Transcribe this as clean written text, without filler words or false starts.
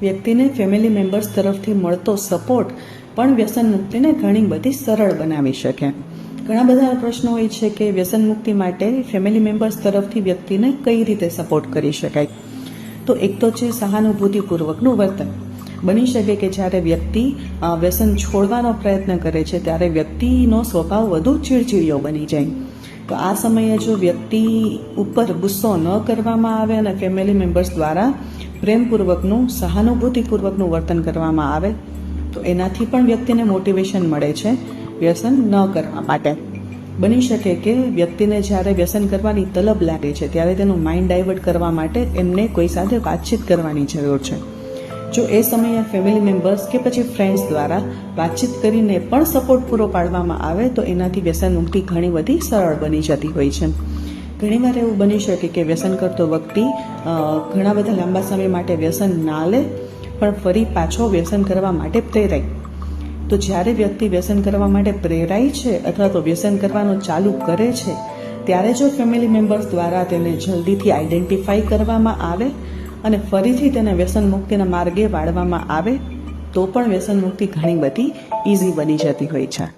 વ્યક્તિને family members તરફથી મળતો સપોર્ટ પણ વ્યસન મુક્તિને ઘણી બધી સરળ બનાવી શકે. ઘણા બધા પ્રશ્નો હોય છે કે વ્યસન મુક્તિ માટે ફેમિલી મેમ્બર્સ તરફથી વ્યક્તિને કઈ રીતે સપોર્ટ કરી શકાય. તો એક તો છે સહાનુભૂતિપૂર્વકનું વર્તન. બની શકે કે જ્યારે વ્યક્તિ વ્યસન છોડવાનો પ્રયત્ન કરે છે ત્યારે વ્યક્તિનો સ્વભાવ વધુ ચીડચીડિયો બની જાય. તો આ સમયે જો વ્યક્તિ ઉપર ગુસ્સો ન કરવામાં આવે અને ફેમિલી મેમ્બર્સ દ્વારા પ્રેમપૂર્વકનું સહાનુભૂતિપૂર્વકનું વર્તન કરવામાં આવે તો એનાથી પણ વ્યક્તિને મોટિવેશન મળે છે વ્યસન ન કરવા માટે. બની શકે કે વ્યક્તિને જ્યારે વ્યસન કરવાની તલબ લાગે છે ત્યારે તેનું માઇન્ડ ડાયવર્ટ કરવા માટે એમને કોઈ સાથે વાતચીત કરવાની જરૂર છે. જો એ સમયે ફેમિલી મેમ્બર્સ કે પછી ફ્રેન્ડ્સ દ્વારા વાતચીત કરીને પણ સપોર્ટ પૂરો પાડવામાં આવે તો એનાથી વ્યસન મુક્તિ ઘણી બધી સરળ બની જતી હોય છે. ઘણીવાર એવું બની શકે કે વ્યસન કરતો વ્યક્તિ ઘણા બધા લાંબા સમય માટે વ્યસન ના લે પણ ફરી પાછો વ્યસન કરવા માટે પ્રેરાય. તો જ્યારે વ્યક્તિ વ્યસન કરવા માટે પ્રેરાય છે અથવા તો વ્યસન કરવાનું ચાલુ કરે છે ત્યારે જો ફેમિલી મેમ્બર્સ દ્વારા તેને જલ્દીથી આઈડેન્ટિફાઈ કરવામાં આવે અને ફરીથી તેને વ્યસન મુક્તિના માર્ગે વાળવામાં આવે તો પણ વ્યસન મુક્તિ ઘણી બધી ઇઝી બની જતી હોય છે.